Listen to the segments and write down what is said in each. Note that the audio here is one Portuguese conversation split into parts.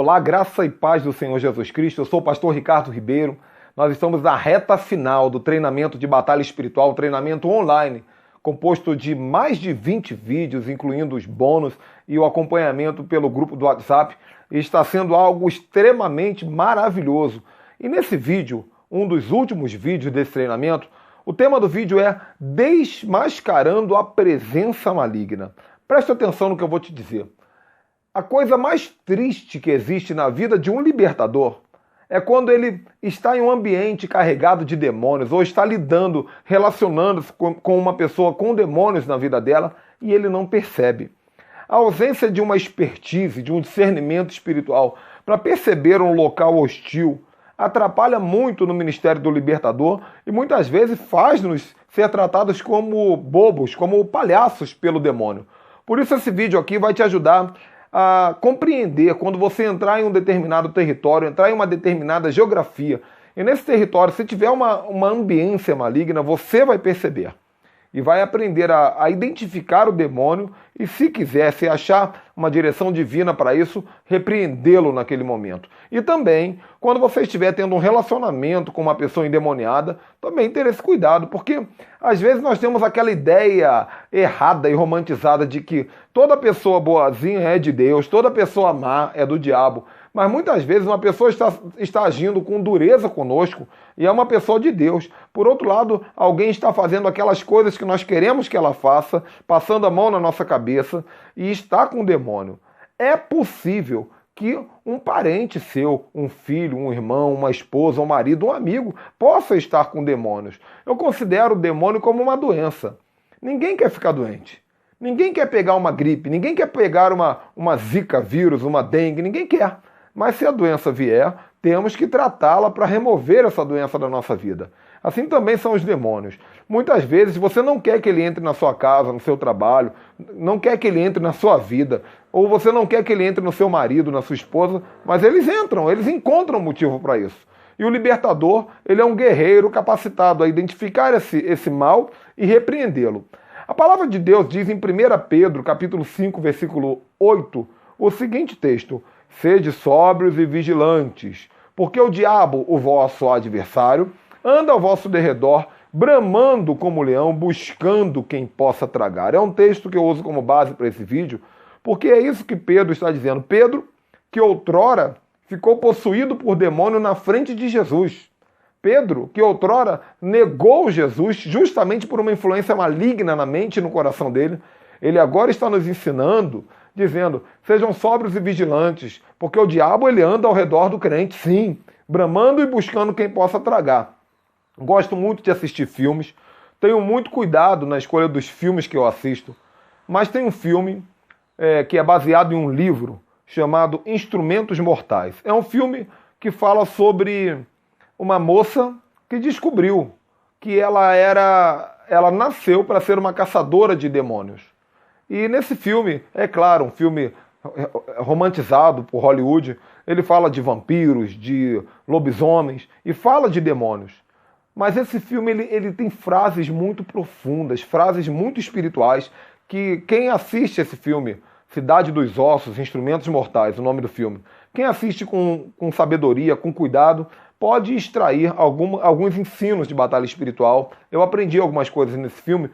Olá, graça e paz do Senhor Jesus Cristo. Eu sou o pastor Ricardo Ribeiro. Nós estamos na reta final do treinamento de batalha espiritual, treinamento online, composto de mais de 20 vídeos, incluindo os bônus e o acompanhamento pelo grupo do WhatsApp. E está sendo algo extremamente maravilhoso. E nesse vídeo, um dos últimos vídeos desse treinamento, o tema do vídeo é Desmascarando a Presença Maligna. Preste atenção no que eu vou te dizer. A coisa mais triste que existe na vida de um libertador é quando ele está em um ambiente carregado de demônios ou está lidando, relacionando-se com uma pessoa com demônios na vida dela e ele não percebe. A ausência de uma expertise, de um discernimento espiritual para perceber um local hostil atrapalha muito no ministério do libertador e muitas vezes faz-nos ser tratados como bobos, como palhaços pelo demônio. Por isso esse vídeo aqui vai te ajudar a compreender quando você entrar em um determinado território, entrar em uma determinada geografia. E nesse território, se tiver uma ambiência maligna, você vai perceber. E vai aprender a identificar o demônio e, se quiser, se achar uma direção divina para isso, repreendê-lo naquele momento. E também, quando você estiver tendo um relacionamento com uma pessoa endemoniada, também ter esse cuidado, porque às vezes nós temos aquela ideia errada e romantizada de que toda pessoa boazinha é de Deus, toda pessoa má é do diabo. Mas muitas vezes uma pessoa está agindo com dureza conosco e é uma pessoa de Deus. Por outro lado, alguém está fazendo aquelas coisas que nós queremos que ela faça, passando a mão na nossa cabeça e está com o demônio. É possível que um parente seu, um filho, um irmão, uma esposa, um marido, um amigo, possa estar com demônios. Eu considero o demônio como uma doença. Ninguém quer ficar doente. Ninguém quer pegar uma gripe, ninguém quer pegar uma zika vírus, uma dengue, ninguém quer. Mas se a doença vier, temos que tratá-la para remover essa doença da nossa vida. Assim também são os demônios. Muitas vezes você não quer que ele entre na sua casa, no seu trabalho, não quer que ele entre na sua vida, ou você não quer que ele entre no seu marido, na sua esposa, mas eles entram, eles encontram motivo para isso. E o libertador, ele é um guerreiro capacitado a identificar esse mal e repreendê-lo. A palavra de Deus diz em 1 Pedro, capítulo 5, versículo 8, o seguinte texto: Sede sóbrios e vigilantes, porque o diabo, o vosso adversário, anda ao vosso derredor, bramando como leão, buscando quem possa tragar. É um texto que eu uso como base para esse vídeo, porque é isso que Pedro está dizendo. Pedro, que outrora ficou possuído por demônio na frente de Jesus. Pedro, que outrora negou Jesus justamente por uma influência maligna na mente e no coração dele, ele agora está nos ensinando, dizendo, sejam sóbrios e vigilantes, porque o diabo ele anda ao redor do crente, sim, bramando e buscando quem possa tragar. Gosto muito de assistir filmes, tenho muito cuidado na escolha dos filmes que eu assisto, mas tem um filme que é baseado em um livro chamado Instrumentos Mortais. É um filme que fala sobre uma moça que descobriu que ela nasceu para ser uma caçadora de demônios. E nesse filme, é claro, um filme romantizado por Hollywood, ele fala de vampiros, de lobisomens e fala de demônios. Mas esse filme ele tem frases muito profundas, frases muito espirituais, que quem assiste esse filme, Cidade dos Ossos, Instrumentos Mortais, o nome do filme, quem assiste com sabedoria, com cuidado, pode extrair alguns ensinos de batalha espiritual. Eu aprendi algumas coisas nesse filme.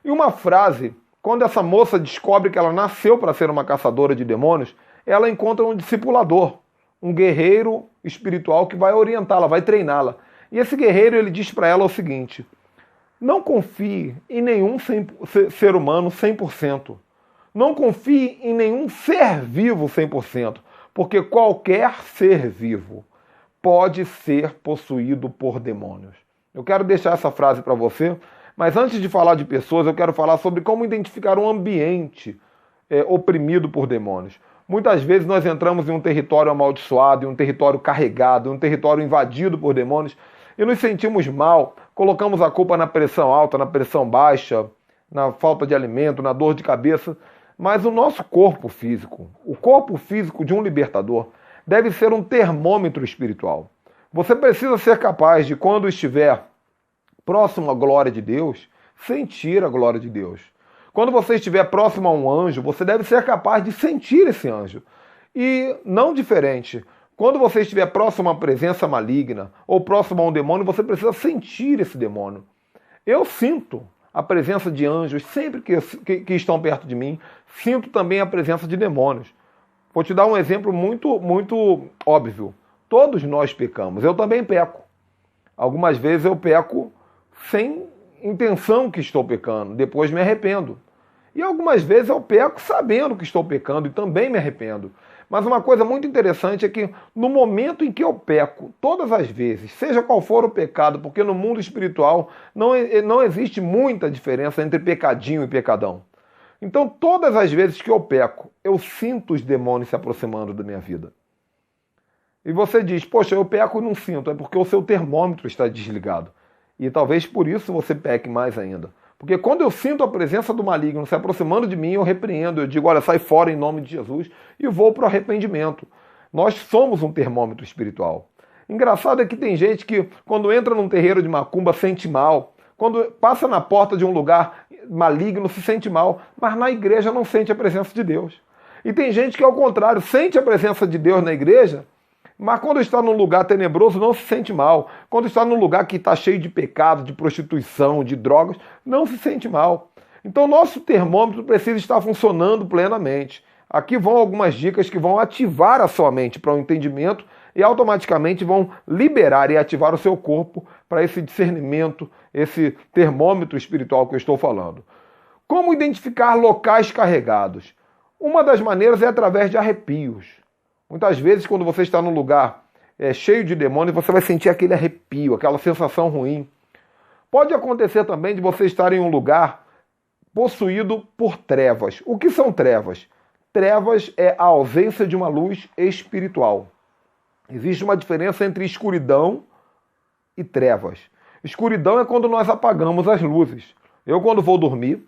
E uma frase, quando essa moça descobre que ela nasceu para ser uma caçadora de demônios, ela encontra um discipulador, um guerreiro espiritual que vai orientá-la, vai treiná-la. E esse guerreiro ele diz para ela o seguinte: não confie em nenhum ser humano 100%. Não confie em nenhum ser vivo 100%, porque qualquer ser vivo pode ser possuído por demônios. Eu quero deixar essa frase para você, mas antes de falar de pessoas, eu quero falar sobre como identificar um ambiente oprimido por demônios. Muitas vezes nós entramos em um território amaldiçoado, em um território carregado, em um território invadido por demônios e nos sentimos mal, colocamos a culpa na pressão alta, na pressão baixa, na falta de alimento, na dor de cabeça, mas o nosso corpo físico, o corpo físico de um libertador, deve ser um termômetro espiritual. Você precisa ser capaz de, quando estiver próximo à glória de Deus, sentir a glória de Deus. Quando você estiver próximo a um anjo, você deve ser capaz de sentir esse anjo. E não diferente, quando você estiver próximo a uma presença maligna ou próximo a um demônio, você precisa sentir esse demônio. Eu sinto a presença de anjos sempre que estão perto de mim, sinto também a presença de demônios. Vou te dar um exemplo muito óbvio. Todos nós pecamos, eu também peco. Algumas vezes eu peco sem intenção que estou pecando, depois me arrependo. E algumas vezes eu peco sabendo que estou pecando e também me arrependo. Mas uma coisa muito interessante é que no momento em que eu peco, todas as vezes, seja qual for o pecado, porque no mundo espiritual não existe muita diferença entre pecadinho e pecadão. Então todas as vezes que eu peco, eu sinto os demônios se aproximando da minha vida. E você diz, poxa, eu peco e não sinto, é porque o seu termômetro está desligado. E talvez por isso você peque mais ainda. Porque quando eu sinto a presença do maligno se aproximando de mim, eu repreendo, eu digo, olha, sai fora em nome de Jesus e vou para o arrependimento. Nós somos um termômetro espiritual. Engraçado é que tem gente que, quando entra num terreiro de macumba, sente mal. Quando passa na porta de um lugar maligno, se sente mal. Mas na igreja não sente a presença de Deus. E tem gente que, ao contrário, sente a presença de Deus na igreja, mas quando está num lugar tenebroso não se sente mal. Quando está num lugar que está cheio de pecado, de prostituição, de drogas, não se sente mal. Então nosso termômetro precisa estar funcionando plenamente. Aqui vão algumas dicas que vão ativar a sua mente para o entendimento e automaticamente vão liberar e ativar o seu corpo para esse discernimento, esse termômetro espiritual que eu estou falando. Como identificar locais carregados? Uma das maneiras é através de arrepios. Muitas vezes, quando você está num lugar cheio de demônios, você vai sentir aquele arrepio, aquela sensação ruim. Pode acontecer também de você estar em um lugar possuído por trevas. O que são trevas? Trevas é a ausência de uma luz espiritual. Existe uma diferença entre escuridão e trevas. Escuridão é quando nós apagamos as luzes. Eu, quando vou dormir,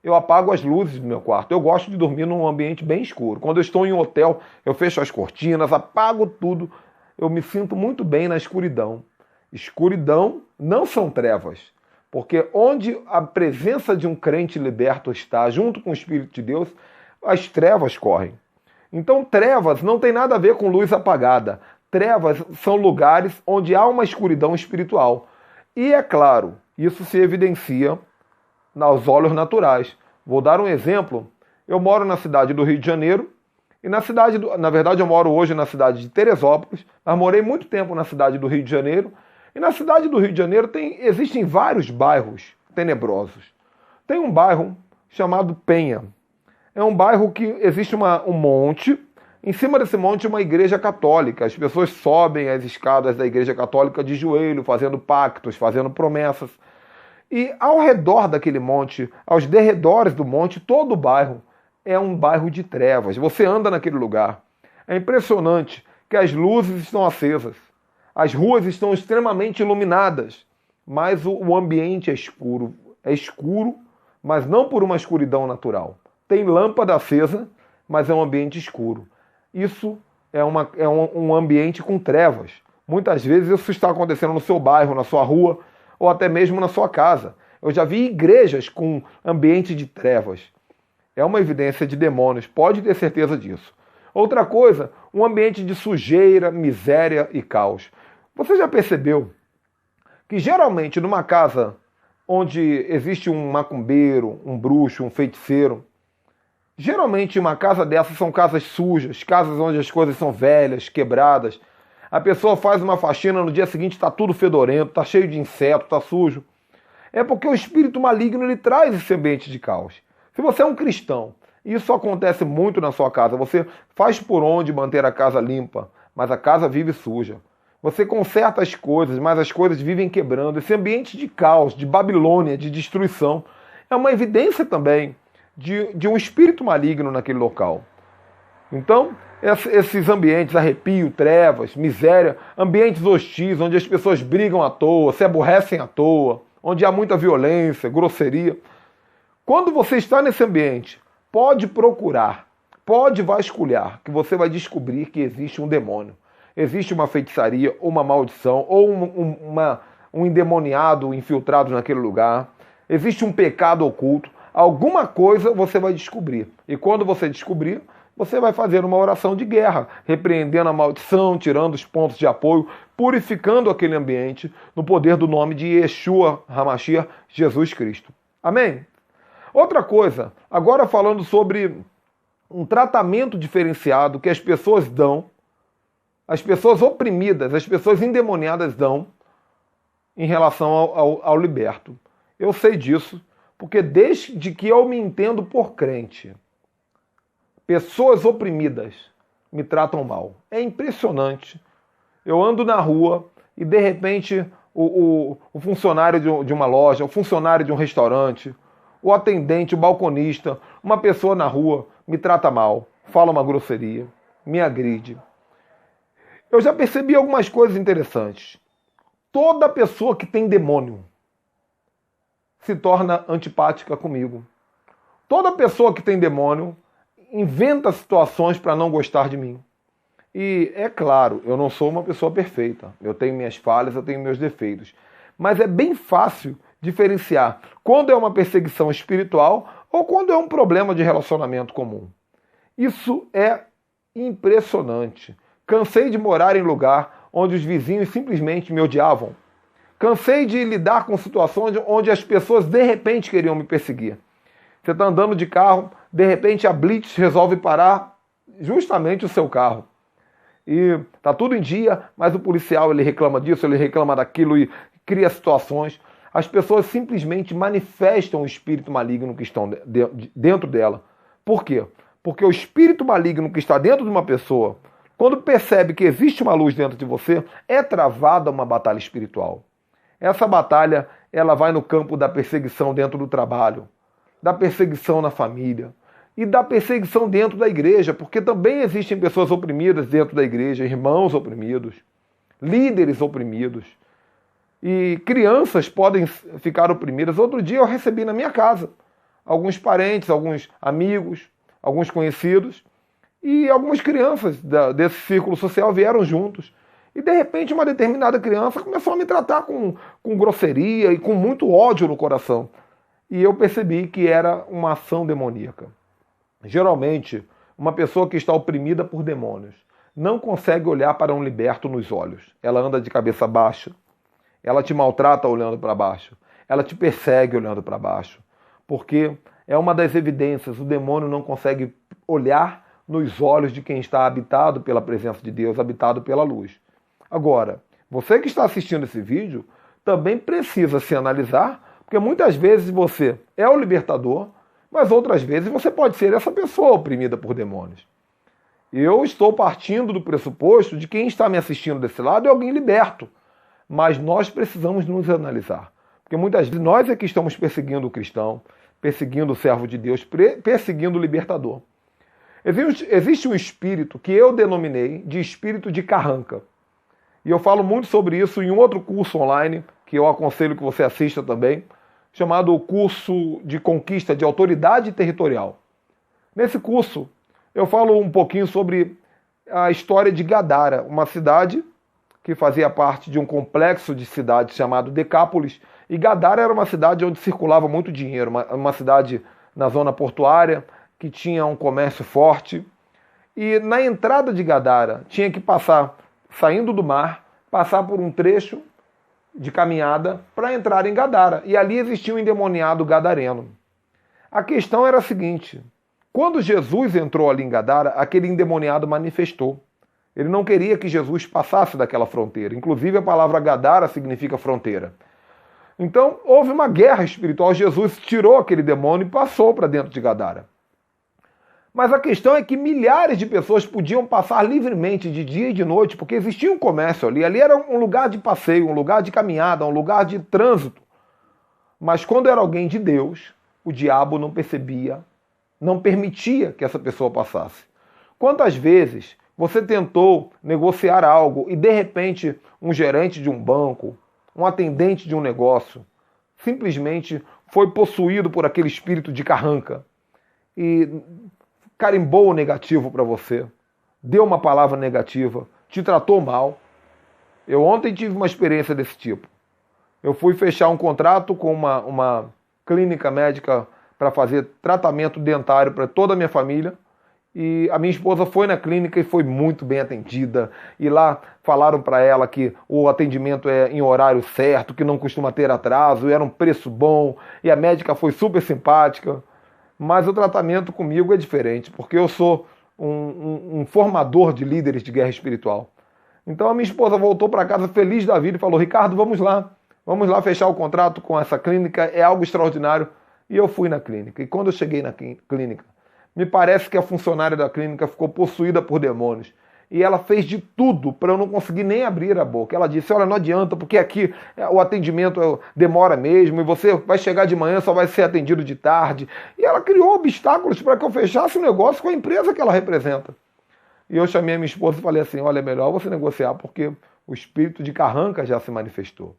eu apago as luzes do meu quarto. Eu gosto de dormir num ambiente bem escuro. Quando eu estou em um hotel, eu fecho as cortinas, apago tudo. Eu me sinto muito bem na escuridão. Escuridão não são trevas. Porque onde a presença de um crente liberto está, junto com o Espírito de Deus, as trevas correm. Então trevas não tem nada a ver com luz apagada. Trevas são lugares onde há uma escuridão espiritual. E é claro, isso se evidencia aos olhos naturais. Vou dar um exemplo. Eu moro na cidade do Rio de Janeiro e na verdade eu moro hoje na cidade de Teresópolis, mas morei muito tempo na cidade do Rio de Janeiro. E na cidade do Rio de Janeiro existem vários bairros tenebrosos. Tem um bairro chamado Penha. É um bairro que existe um monte. Em cima desse monte uma igreja católica. As pessoas sobem as escadas da igreja católica de joelho, fazendo pactos, fazendo promessas. E ao redor daquele monte, aos derredores do monte, todo o bairro é um bairro de trevas. Você anda naquele lugar. É impressionante que as luzes estão acesas. As ruas estão extremamente iluminadas. Mas o ambiente é escuro. É escuro, mas não por uma escuridão natural. Tem lâmpada acesa, mas é um ambiente escuro. Isso é um ambiente com trevas. Muitas vezes isso está acontecendo no seu bairro, na sua rua, ou até mesmo na sua casa. Eu já vi igrejas com ambiente de trevas. É uma evidência de demônios, pode ter certeza disso. Outra coisa, um ambiente de sujeira, miséria e caos. Você já percebeu que geralmente numa casa onde existe um macumbeiro, um bruxo, um feiticeiro, geralmente uma casa dessas são casas sujas, casas onde as coisas são velhas, quebradas. A pessoa faz uma faxina, no dia seguinte está tudo fedorento, está cheio de inseto, está sujo. É porque o espírito maligno ele traz esse ambiente de caos. Se você é um cristão, isso acontece muito na sua casa, você faz por onde manter a casa limpa, mas a casa vive suja. Você conserta as coisas, mas as coisas vivem quebrando. Esse ambiente de caos, de Babilônia, de destruição, é uma evidência também de um espírito maligno naquele local. Então, esses ambientes, arrepio, trevas, miséria, ambientes hostis, onde as pessoas brigam à toa, se aborrecem à toa, onde há muita violência, grosseria. Quando você está nesse ambiente, pode procurar, pode vasculhar, que você vai descobrir que existe um demônio. Existe uma feitiçaria, uma maldição, ou um endemoniado infiltrado naquele lugar. Existe um pecado oculto. Alguma coisa você vai descobrir. E quando você descobrir, você vai fazer uma oração de guerra, repreendendo a maldição, tirando os pontos de apoio, purificando aquele ambiente no poder do nome de Yeshua HaMashiach, Jesus Cristo. Amém? Outra coisa, agora falando sobre um tratamento diferenciado que as pessoas dão, as pessoas oprimidas, as pessoas endemoniadas dão em relação ao liberto. Eu sei disso, porque desde que eu me entendo por crente, pessoas oprimidas me tratam mal. É impressionante. Eu ando na rua e, de repente, o funcionário de uma loja, o funcionário de um restaurante, o atendente, o balconista, uma pessoa na rua me trata mal, fala uma grosseria, me agride. Eu já percebi algumas coisas interessantes. Toda pessoa que tem demônio se torna antipática comigo. Toda pessoa que tem demônio inventa situações para não gostar de mim. E é claro, eu não sou uma pessoa perfeita. Eu tenho minhas falhas, eu tenho meus defeitos. Mas é bem fácil diferenciar quando é uma perseguição espiritual ou quando é um problema de relacionamento comum. Isso é impressionante. Cansei de morar em lugar onde os vizinhos simplesmente me odiavam. Cansei de lidar com situações onde as pessoas de repente queriam me perseguir. Você está andando de carro, de repente a Blitz resolve parar justamente o seu carro. E está tudo em dia, mas o policial ele reclama disso, ele reclama daquilo e cria situações. As pessoas simplesmente manifestam o espírito maligno que estão dentro dela. Por quê? Porque o espírito maligno que está dentro de uma pessoa, quando percebe que existe uma luz dentro de você, é travada uma batalha espiritual. Essa batalha, ela vai no campo da perseguição dentro do trabalho, da perseguição na família e da perseguição dentro da igreja, porque também existem pessoas oprimidas dentro da igreja, irmãos oprimidos, líderes oprimidos. E crianças podem ficar oprimidas. Outro dia eu recebi na minha casa alguns parentes, alguns amigos, alguns conhecidos, e algumas crianças desse círculo social vieram juntos. E, de repente, uma determinada criança começou a me tratar com grosseria e com muito ódio no coração. E eu percebi que era uma ação demoníaca. Geralmente, uma pessoa que está oprimida por demônios não consegue olhar para um liberto nos olhos. Ela anda de cabeça baixa, ela te maltrata olhando para baixo, ela te persegue olhando para baixo. Porque é uma das evidências, o demônio não consegue olhar nos olhos de quem está habitado pela presença de Deus, habitado pela luz. Agora, você que está assistindo esse vídeo também precisa se analisar, porque muitas vezes você é o libertador, mas outras vezes você pode ser essa pessoa oprimida por demônios. Eu estou partindo do pressuposto de quem está me assistindo desse lado é alguém liberto, mas nós precisamos nos analisar, porque muitas vezes nós é que estamos perseguindo o cristão, perseguindo o servo de Deus, perseguindo o libertador. Existe um espírito que eu denominei de espírito de carranca. E eu falo muito sobre isso em um outro curso online, que eu aconselho que você assista também, chamado Curso de Conquista de Autoridade Territorial. Nesse curso, eu falo um pouquinho sobre a história de Gadara, uma cidade que fazia parte de um complexo de cidades chamado Decápolis. E Gadara era uma cidade onde circulava muito dinheiro, uma cidade na zona portuária, que tinha um comércio forte. E na entrada de Gadara, tinha que passar, saindo do mar, passar por um trecho de caminhada para entrar em Gadara. E ali existia um endemoniado gadareno. A questão era a seguinte: quando Jesus entrou ali em Gadara, aquele endemoniado manifestou. Ele não queria que Jesus passasse daquela fronteira. Inclusive a palavra Gadara significa fronteira. Então houve uma guerra espiritual. Jesus tirou aquele demônio e passou para dentro de Gadara. Mas a questão é que milhares de pessoas podiam passar livremente de dia e de noite, porque existia um comércio ali. Ali era um lugar de passeio, um lugar de caminhada, um lugar de trânsito. Mas quando era alguém de Deus, o diabo não percebia, não permitia que essa pessoa passasse. Quantas vezes você tentou negociar algo e, de repente, um gerente de um banco, um atendente de um negócio, simplesmente foi possuído por aquele espírito de carranca e carimbou o negativo para você, deu uma palavra negativa, te tratou mal. Eu ontem tive uma experiência desse tipo. Eu fui fechar um contrato com uma clínica médica para fazer tratamento dentário para toda a minha família E a minha esposa foi na clínica e foi muito bem atendida. E lá falaram para ela que o atendimento é em horário certo, que não costuma ter atraso, e era um preço bom. E a médica foi super simpática. Mas o tratamento comigo é diferente, porque eu sou um formador de líderes de guerra espiritual. Então a minha esposa voltou para casa feliz da vida e falou: Ricardo, vamos lá fechar o contrato com essa clínica, é algo extraordinário. E eu fui na clínica. E quando eu cheguei na clínica, me parece que a funcionária da clínica ficou possuída por demônios. E ela fez de tudo para eu não conseguir nem abrir a boca. Ela disse: olha, não adianta, porque aqui o atendimento demora mesmo, e você vai chegar de manhã, só vai ser atendido de tarde. E ela criou obstáculos para que eu fechasse o negócio com a empresa que ela representa. E eu chamei a minha esposa e falei assim: olha, é melhor você negociar, porque o espírito de carranca já se manifestou.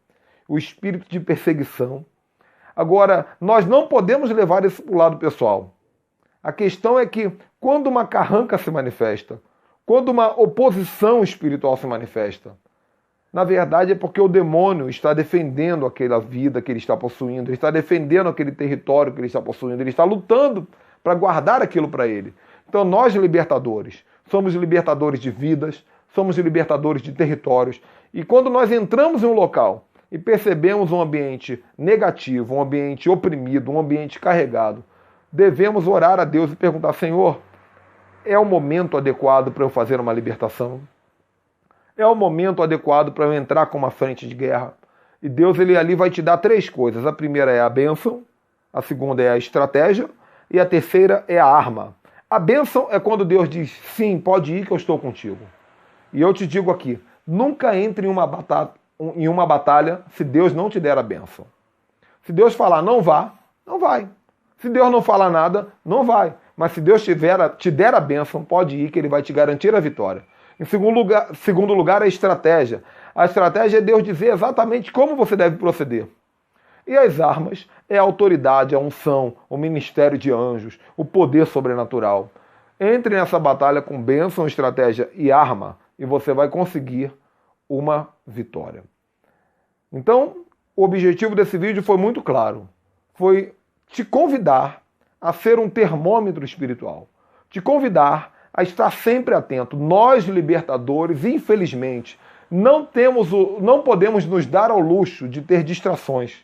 O espírito de perseguição. Agora, nós não podemos levar isso para o lado pessoal. A questão é que quando uma carranca se manifesta, quando uma oposição espiritual se manifesta, na verdade é porque o demônio está defendendo aquela vida que ele está possuindo, ele está defendendo aquele território que ele está possuindo, ele está lutando para guardar aquilo para ele. Então nós, libertadores, somos libertadores de vidas, somos libertadores de territórios, e quando nós entramos em um local e percebemos um ambiente negativo, um ambiente oprimido, um ambiente carregado, devemos orar a Deus e perguntar: Senhor, é o momento adequado para eu fazer uma libertação? É o momento adequado para eu entrar com uma frente de guerra? E Deus, ele ali vai te dar 3 coisas. A primeira é a bênção, a segunda é a estratégia e a terceira é a arma. A bênção é quando Deus diz: sim, pode ir que eu estou contigo. E eu te digo aqui, nunca entre em uma batalha se Deus não te der a bênção. Se Deus falar não vá, não vai. Se Deus não falar nada, não vai. Mas se Deus te der a bênção, pode ir que ele vai te garantir a vitória. Em segundo lugar, a estratégia. A estratégia é Deus dizer exatamente como você deve proceder. E as armas é a autoridade, a unção, o ministério de anjos, o poder sobrenatural. Entre nessa batalha com bênção, estratégia e arma e você vai conseguir uma vitória. Então, o objetivo desse vídeo foi muito claro. Foi te convidar a ser um termômetro espiritual. Te convidar a estar sempre atento. Nós, libertadores, infelizmente, não podemos nos dar ao luxo de ter distrações.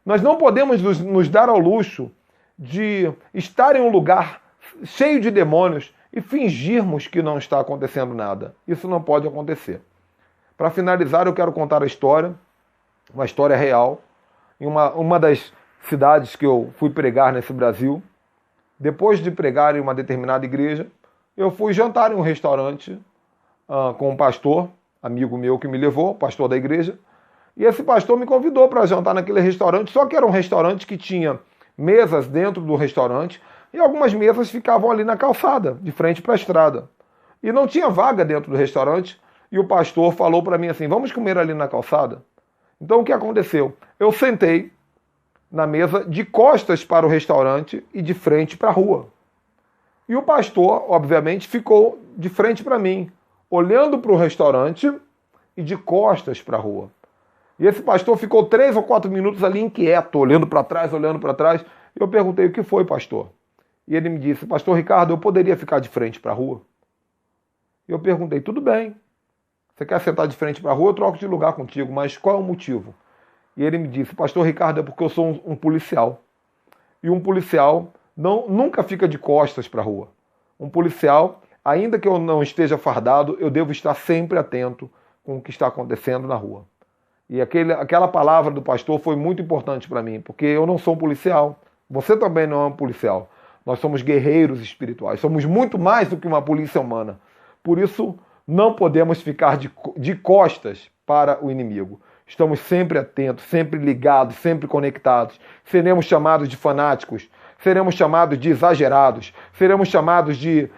Nós não podemos nos dar ao luxo de estar em um lugar cheio de demônios e fingirmos que não está acontecendo nada. Isso não pode acontecer. Para finalizar, eu quero contar a história, uma história real, em uma das cidades que eu fui pregar nesse Brasil. Depois de pregar em uma determinada igreja, eu fui jantar em um restaurante com um pastor, amigo meu que me levou, pastor da igreja, e esse pastor me convidou para jantar naquele restaurante, só que era um restaurante que tinha mesas dentro do restaurante e algumas mesas ficavam ali na calçada, de frente para a estrada. E não tinha vaga dentro do restaurante e o pastor falou para mim assim: vamos comer ali na calçada? Então o que aconteceu? Eu sentei na mesa de costas para o restaurante e de frente para a rua. E o pastor, obviamente, ficou de frente para mim, olhando para o restaurante e de costas para a rua. E esse pastor ficou 3 ou 4 minutos ali inquieto, olhando para trás, olhando para trás. E eu perguntei: o que foi, pastor? E ele me disse: pastor Ricardo, eu poderia ficar de frente para a rua? E eu perguntei: tudo bem. Você quer sentar de frente para a rua? Eu troco de lugar contigo, mas qual é o motivo? E ele me disse: pastor Ricardo, é porque eu sou um policial. E um policial nunca fica de costas para a rua. Um policial, ainda que eu não esteja fardado, eu devo estar sempre atento com o que está acontecendo na rua. E aquela palavra do pastor foi muito importante para mim, porque eu não sou um policial. Você também não é um policial. Nós somos guerreiros espirituais. Somos muito mais do que uma polícia humana. Por isso, não podemos ficar de costas para o inimigo. Estamos sempre atentos, sempre ligados, sempre conectados. Seremos chamados de fanáticos, seremos chamados de exagerados, seremos chamados de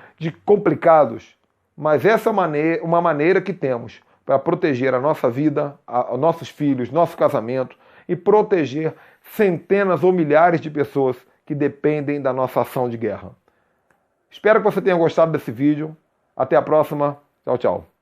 complicados. Mas essa é uma maneira que temos para proteger a nossa vida, os nossos filhos, nosso casamento e proteger centenas ou milhares de pessoas que dependem da nossa ação de guerra. Espero que você tenha gostado desse vídeo. Até a próxima. Tchau, tchau.